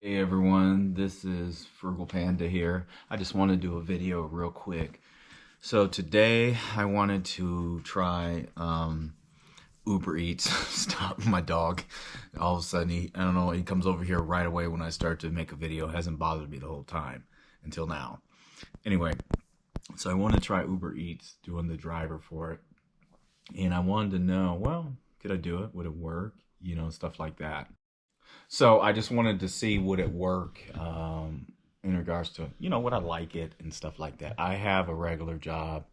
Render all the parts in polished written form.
Hey everyone, this is Frugal Panda here. I just want to do a video real quick. So today I wanted to try Uber Eats. Stop my dog. All of a sudden I don't know, he comes over here right away when I start to make a video. It hasn't bothered me the whole time until now. Anyway, so I wanted to try Uber Eats, doing the driver for it. And I wanted to know, well, could I do it? Would it work? Stuff like that. So I just wanted to see would it work in regards to, would I like it and stuff like that. I have a regular job,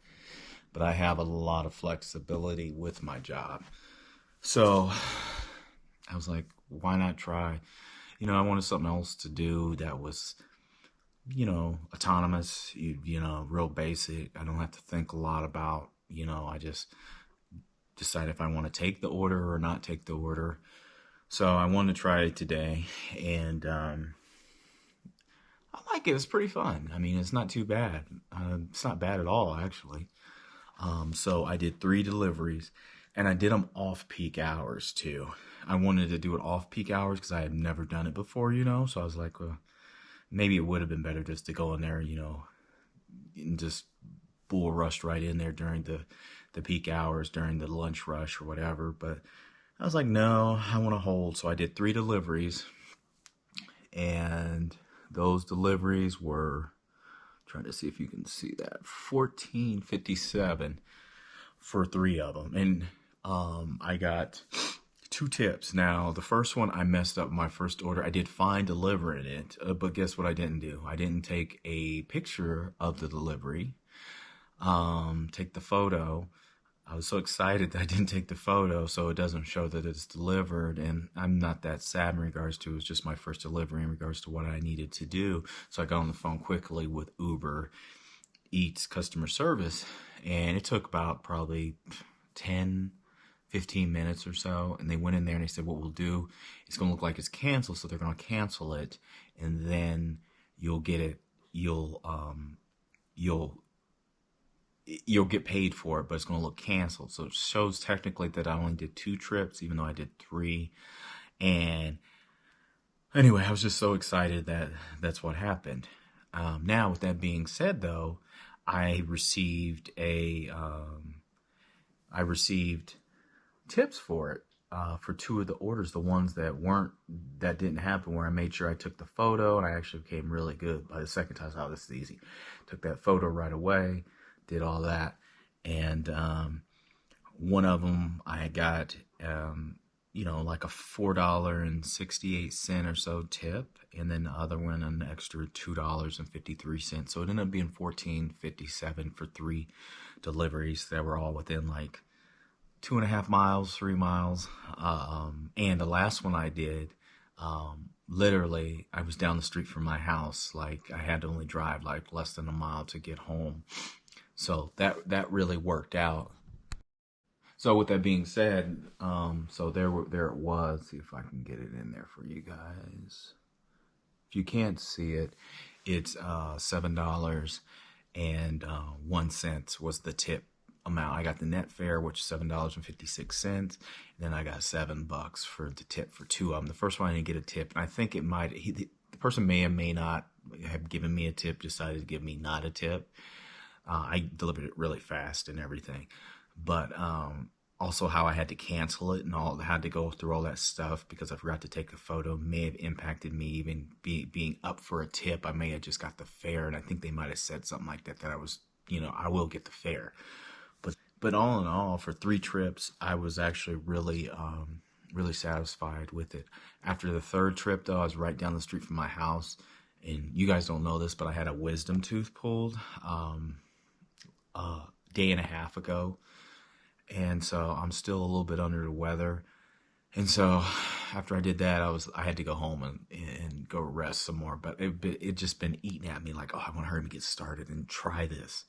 but I have a lot of flexibility with my job. So I was like, why not try? I wanted something else to do that was, autonomous, real basic. I don't have to think a lot about, I just decide if I want to take the order or not take the order. So I wanted to try it today, and I like it. It's pretty fun. I mean, it's not too bad. It's not bad at all, actually. So I did 3 deliveries, and I did them off-peak hours, too. I wanted to do it off-peak hours because I had never done it before, So I was like, well, maybe it would have been better just to go in there, and just bull rushed right in there during the peak hours, during the lunch rush or whatever, but I was like, no, I want to hold. So I did 3 deliveries, and those deliveries were, trying to see if you can see that, $14.57 for 3 of them. And I got 2 tips. Now, the first one, I messed up my first order. I did fine delivering it, but guess what I didn't do? I didn't take a picture of the delivery, take the photo. I was so excited that I didn't take the photo, so it doesn't show that it's delivered, and I'm not that sad in regards to, it was just my first delivery in regards to what I needed to do. So I got on the phone quickly with Uber Eats customer service, and it took about probably 10, 15 minutes or so, and they went in there and they said, what we'll do, it's going to look like it's canceled, so they're going to cancel it, and then you'll get it, you'll get paid for it, but it's going to look canceled. So it shows technically that I only did 2 trips, even though I did 3. And anyway, I was just so excited that that's what happened. Now, with that being said, though, I received tips for it, for 2 of the orders, the ones that didn't happen, where I made sure I took the photo, and I actually became really good by the second time. Oh, this is easy. Took that photo right away. Did all that, and one of them I got, like a $4.68 or so tip, and then the other one an extra $2.53. So it ended up being $14.57 for 3 deliveries that were all within like 2.5 miles, 3 miles. And the last one I did, literally, I was down the street from my house. Like, I had to only drive like less than a mile to get home. So that really worked out. So with that being said, so there it was. See if I can get it in there for you guys. If you can't see it, it's $7.01 was the tip amount. I got the net fare, which is $7.56, and then I got $7 for the tip for 2 of them. The first one I didn't get a tip, and I think it might, the person may or may not have given me a tip, decided to give me not a tip. I delivered it really fast and everything, but also how I had to cancel it and all, had to go through all that stuff because I forgot to take a photo may have impacted me even being up for a tip. I may have just got the fare, and I think they might have said something like that, that I was, I will get the fare. But all in all, for 3 trips, I was actually really satisfied with it. After the 3rd trip, though, I was right down the street from my house, and you guys don't know this, but I had a wisdom tooth pulled a day and a half ago, and so I'm still a little bit under the weather. And so after I did that, I had to go home and go rest some more. But it just been eating at me like, oh, I want to hurry and get started and try this.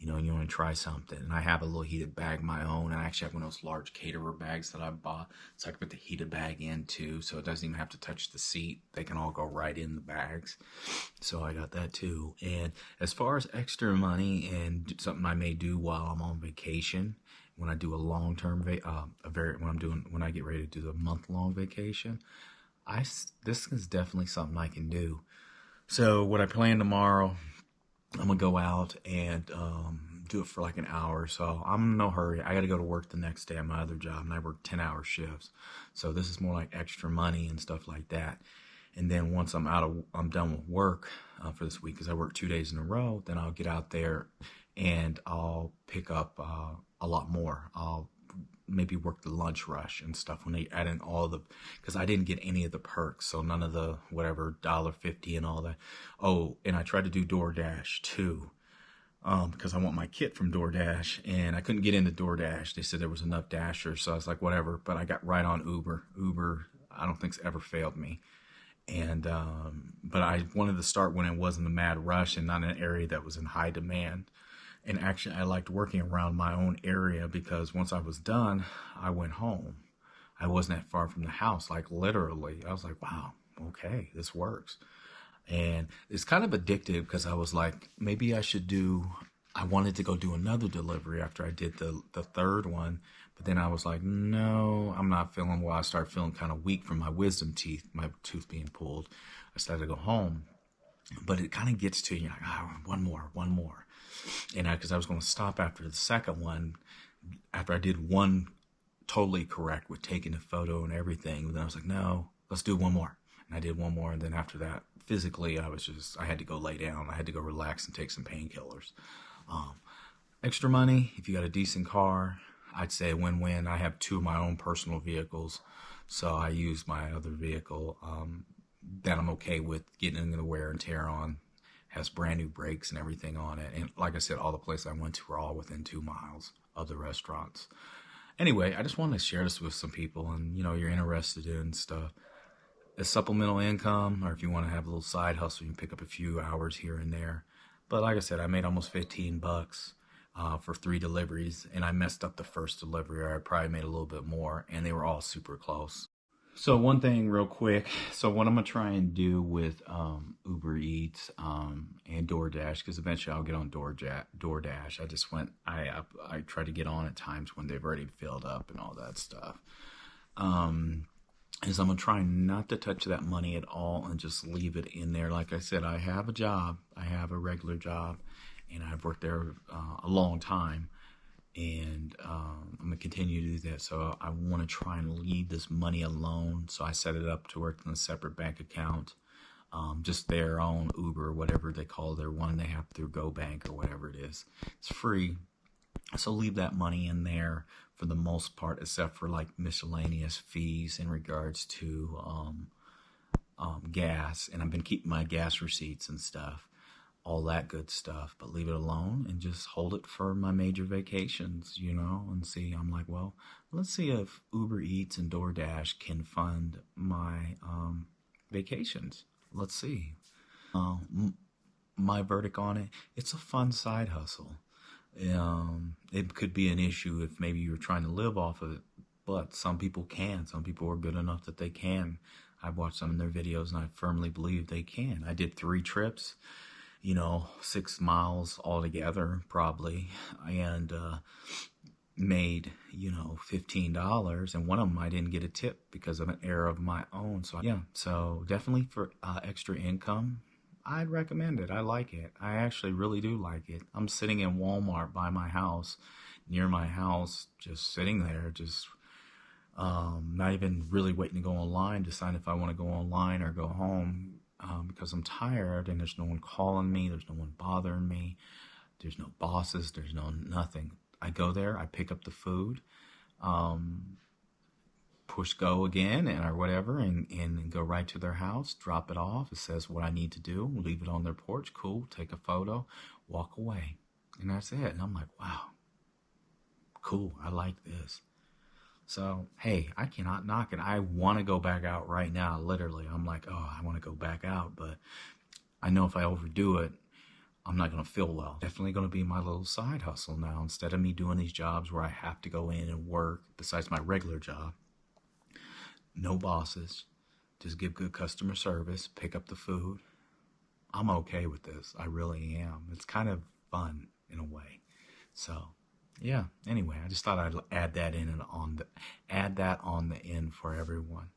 You want to try something. And I have a little heated bag of my own. And I actually have one of those large caterer bags that I bought. So I can put the heated bag in too. So it doesn't even have to touch the seat. They can all go right in the bags. So I got that too. And as far as extra money and something I may do while I'm on vacation, when I do a long-term when I get ready to do the month-long vacation, this is definitely something I can do. So what I plan tomorrow, I'm gonna go out and do it for like an hour or so. I'm in no hurry. I got to go to work the next day at my other job, and I work 10-hour shifts. So this is more like extra money and stuff like that. And then once I'm done with work for this week, because I work 2 days in a row, then I'll get out there and I'll pick up a lot more. I'll maybe work the lunch rush and stuff when they add in all the, because I didn't get any of the perks, so none of the whatever $1.50 and all that. Oh, and I tried to do DoorDash too, because I want my kit from DoorDash, and I couldn't get into DoorDash. They said there was enough Dashers, so I was like, whatever. But I got right on Uber. Uber, I don't think's ever failed me. And but I wanted to start when it wasn't a mad rush and not an area that was in high demand. And actually, I liked working around my own area because once I was done, I went home. I wasn't that far from the house, like literally. I was like, wow, okay, this works. And it's kind of addictive because I was like, maybe I wanted to go do another delivery after I did the third one. But then I was like, no, I'm not feeling well. I started feeling kind of weak from my wisdom teeth, my tooth being pulled. I started to go home. But it kind of gets to you, like, one more. And because I was going to stop after the second one, after I did one totally correct with taking the photo and everything. Then I was like, no, let's do one more. And I did one more. And then after that, physically, I had to go lay down. I had to go relax and take some painkillers. Extra money, if you got a decent car, I'd say a win-win. I have two of my own personal vehicles, so I use my other vehicle that I'm okay with getting into the wear and tear on. Has brand new brakes and everything on it. And like I said, all the places I went to were all within 2 miles of the restaurants. Anyway, I just wanted to share this with some people, and you're interested in stuff. A supplemental income, or if you want to have a little side hustle, you can pick up a few hours here and there. But like I said, I made almost $15 for 3 deliveries, and I messed up the first delivery, or I probably made a little bit more, and they were all super close. So one thing real quick. So what I'm going to try and do with UberEats and DoorDash, because eventually I'll get on DoorDash. I try to get on at times when they've already filled up and all that stuff. Is I'm going to try not to touch that money at all and just leave it in there. Like I said, I have a job. I have a regular job, and I've worked there a long time. And I'm going to continue to do that. So I want to try and leave this money alone. So I set it up to work in a separate bank account, just their own Uber, whatever they call their one they have through GoBank or whatever it is. It's free. So leave that money in there for the most part, except for like miscellaneous fees in regards to gas. And I've been keeping my gas receipts and stuff. All that good stuff, but leave it alone and just hold it for my major vacations, and see. I'm like, well, let's see if Uber Eats and DoorDash can fund my vacations. Let's see. My verdict on it, it's a fun side hustle. It could be an issue if maybe you're trying to live off of it, but some people can. Some people are good enough that they can. I've watched some of their videos, and I firmly believe they can. I did 3 trips. 6 miles altogether probably, and made, $15, and one of them I didn't get a tip because of an error of my own. So definitely for extra income, I'd recommend it. I like it. I actually really do like it. I'm sitting in Walmart by my house, near my house, just sitting there, just not even really waiting to go online, decide if I want to go online or go home. Because I'm tired and there's no one calling me, there's no one bothering me, there's no bosses, there's no nothing. I go there, I pick up the food, push go again or whatever, and go right to their house, drop it off. It says what I need to do, leave it on their porch, cool, take a photo, walk away. And that's it. And I'm like, wow, cool, I like this. So, hey, I cannot knock it. I want to go back out right now, literally. I'm like, oh, I want to go back out, but I know if I overdo it, I'm not going to feel well. Definitely going to be my little side hustle now. Instead of me doing these jobs where I have to go in and work, besides my regular job, no bosses, just give good customer service, pick up the food. I'm okay with this. I really am. It's kind of fun in a way. So, yeah, anyway, I just thought I'd add that on the end for everyone.